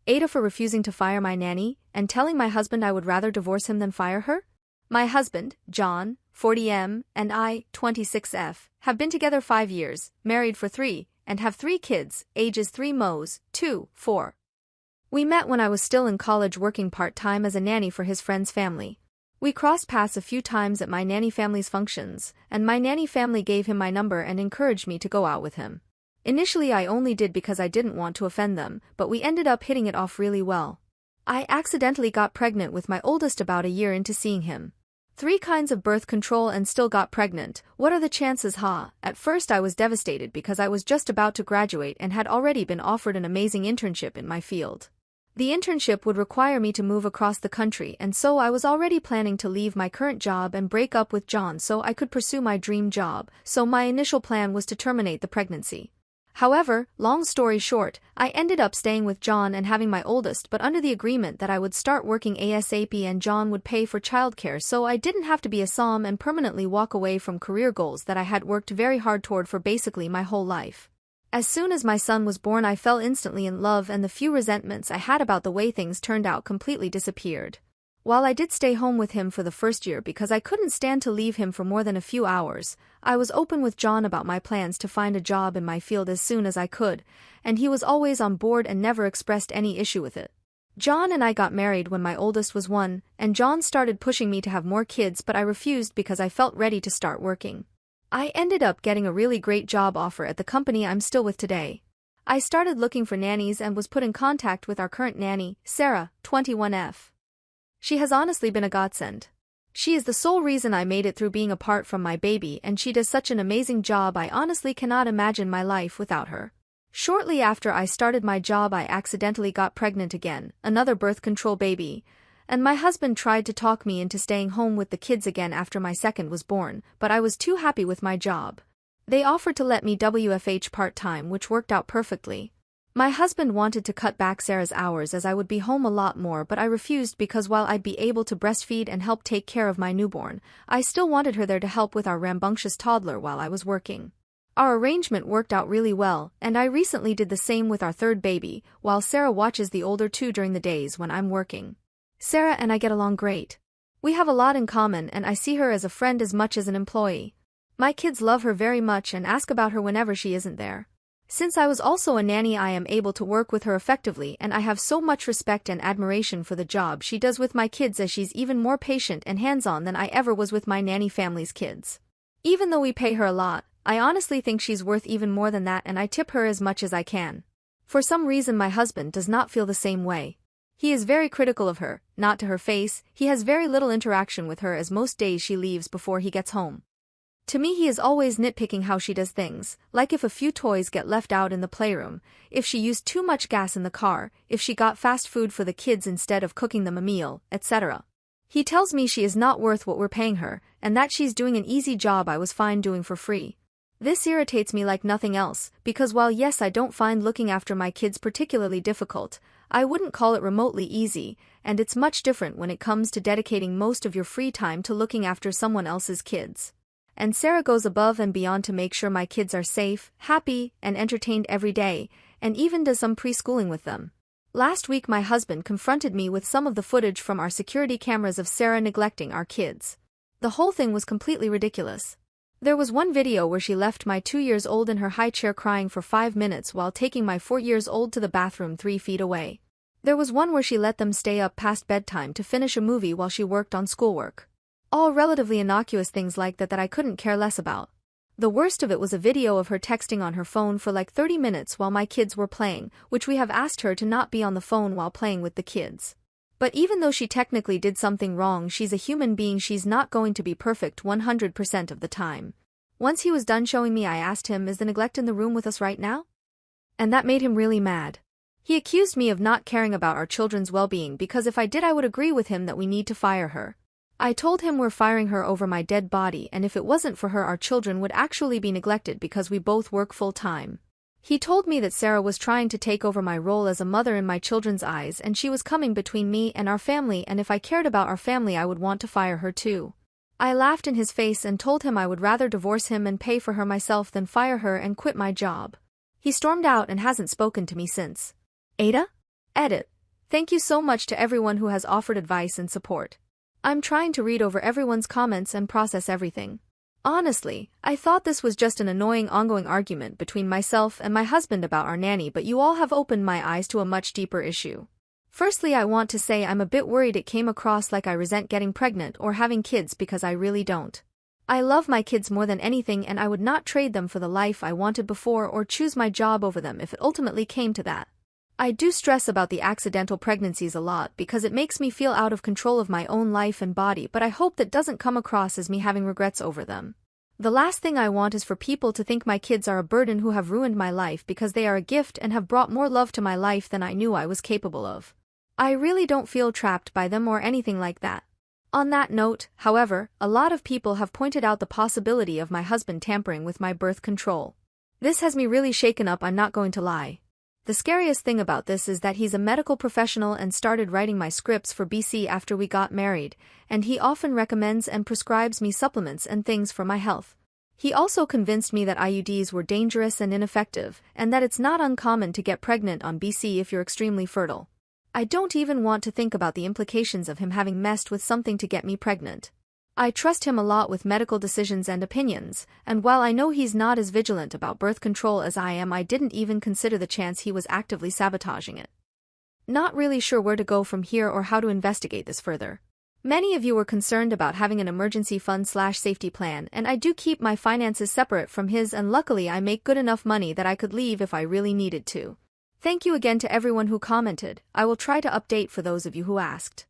AITA for refusing to fire my nanny, and telling my husband I would rather divorce him than fire her? My husband, John, 40M, and I, 26F, have been together 5 years, married for 3, and have 3 kids, ages 3 Mo's, 2, 4. We met when I was still in college working part-time as a nanny for his friend's family. We crossed paths a few times at my nanny family's functions, and my nanny family gave him my number and encouraged me to go out with him. Initially I only did because I didn't want to offend them, but we ended up hitting it off really well. I accidentally got pregnant with my oldest about a year into seeing him. 3 kinds of birth control and still got pregnant. What are the chances, huh? At first I was devastated because I was just about to graduate and had already been offered an amazing internship in my field. The internship would require me to move across the country, and so I was already planning to leave my current job and break up with John so I could pursue my dream job, so my initial plan was to terminate the pregnancy. However, long story short, I ended up staying with John and having my oldest, but under the agreement that I would start working ASAP and John would pay for childcare so I didn't have to be a SOM and permanently walk away from career goals that I had worked very hard toward for basically my whole life. As soon as my son was born I fell instantly in love, and the few resentments I had about the way things turned out completely disappeared. While I did stay home with him for the first year because I couldn't stand to leave him for more than a few hours, I was open with John about my plans to find a job in my field as soon as I could, and he was always on board and never expressed any issue with it. John and I got married when my oldest was 1, and John started pushing me to have more kids, but I refused because I felt ready to start working. I ended up getting a really great job offer at the company I'm still with today. I started looking for nannies and was put in contact with our current nanny, Sarah, 21F. She has honestly been a godsend. She is the sole reason I made it through being apart from my baby, and she does such an amazing job I honestly cannot imagine my life without her. Shortly after I started my job I accidentally got pregnant again, another birth control baby, and my husband tried to talk me into staying home with the kids again after my second was born, but I was too happy with my job. They offered to let me WFH part-time, which worked out perfectly. My husband wanted to cut back Sarah's hours as I would be home a lot more, but I refused because while I'd be able to breastfeed and help take care of my newborn, I still wanted her there to help with our rambunctious toddler while I was working. Our arrangement worked out really well, and I recently did the same with our third baby, while Sarah watches the older 2 during the days when I'm working. Sarah and I get along great. We have a lot in common, and I see her as a friend as much as an employee. My kids love her very much and ask about her whenever she isn't there. Since I was also a nanny I am able to work with her effectively, and I have so much respect and admiration for the job she does with my kids, as she's even more patient and hands-on than I ever was with my nanny family's kids. Even though we pay her a lot, I honestly think she's worth even more than that, and I tip her as much as I can. For some reason my husband does not feel the same way. He is very critical of her, not to her face. He has very little interaction with her as most days she leaves before he gets home. To me he is always nitpicking how she does things, like if a few toys get left out in the playroom, if she used too much gas in the car, if she got fast food for the kids instead of cooking them a meal, etc. He tells me she is not worth what we're paying her, and that she's doing an easy job I was fine doing for free. This irritates me like nothing else, because while yes I don't find looking after my kids particularly difficult, I wouldn't call it remotely easy, and it's much different when it comes to dedicating most of your free time to looking after someone else's kids. And Sarah goes above and beyond to make sure my kids are safe, happy, and entertained every day, and even does some preschooling with them. Last week my husband confronted me with some of the footage from our security cameras of Sarah neglecting our kids. The whole thing was completely ridiculous. There was one video where she left my 2-year-old in her high chair crying for 5 minutes while taking my 4-year-old to the bathroom 3 feet away. There was one where she let them stay up past bedtime to finish a movie while she worked on schoolwork. All relatively innocuous things like that I couldn't care less about. The worst of it was a video of her texting on her phone for like 30 minutes while my kids were playing, which we have asked her to not be on the phone while playing with the kids. But even though she technically did something wrong, she's a human being. She's not going to be perfect 100% of the time. Once he was done showing me I asked him, "Is the neglect in the room with us right now?" And that made him really mad. He accused me of not caring about our children's well-being because if I did I would agree with him that we need to fire her. I told him we're firing her over my dead body, and if it wasn't for her our children would actually be neglected because we both work full-time. He told me that Sarah was trying to take over my role as a mother in my children's eyes, and she was coming between me and our family, and if I cared about our family I would want to fire her too. I laughed in his face and told him I would rather divorce him and pay for her myself than fire her and quit my job. He stormed out and hasn't spoken to me since. AITA? Edit. Thank you so much to everyone who has offered advice and support. I'm trying to read over everyone's comments and process everything. Honestly, I thought this was just an annoying ongoing argument between myself and my husband about our nanny, but you all have opened my eyes to a much deeper issue. Firstly, I want to say I'm a bit worried it came across like I resent getting pregnant or having kids, because I really don't. I love my kids more than anything, and I would not trade them for the life I wanted before or choose my job over them if it ultimately came to that. I do stress about the accidental pregnancies a lot because it makes me feel out of control of my own life and body, but I hope that doesn't come across as me having regrets over them. The last thing I want is for people to think my kids are a burden who have ruined my life, because they are a gift and have brought more love to my life than I knew I was capable of. I really don't feel trapped by them or anything like that. On that note, however, a lot of people have pointed out the possibility of my husband tampering with my birth control. This has me really shaken up, I'm not going to lie. The scariest thing about this is that he's a medical professional and started writing my scripts for BC after we got married, and he often recommends and prescribes me supplements and things for my health. He also convinced me that IUDs were dangerous and ineffective, and that it's not uncommon to get pregnant on BC if you're extremely fertile. I don't even want to think about the implications of him having messed with something to get me pregnant. I trust him a lot with medical decisions and opinions, and while I know he's not as vigilant about birth control as I am, I didn't even consider the chance he was actively sabotaging it. Not really sure where to go from here or how to investigate this further. Many of you were concerned about having an emergency fund/safety plan, and I do keep my finances separate from his, and luckily I make good enough money that I could leave if I really needed to. Thank you again to everyone who commented. I will try to update for those of you who asked.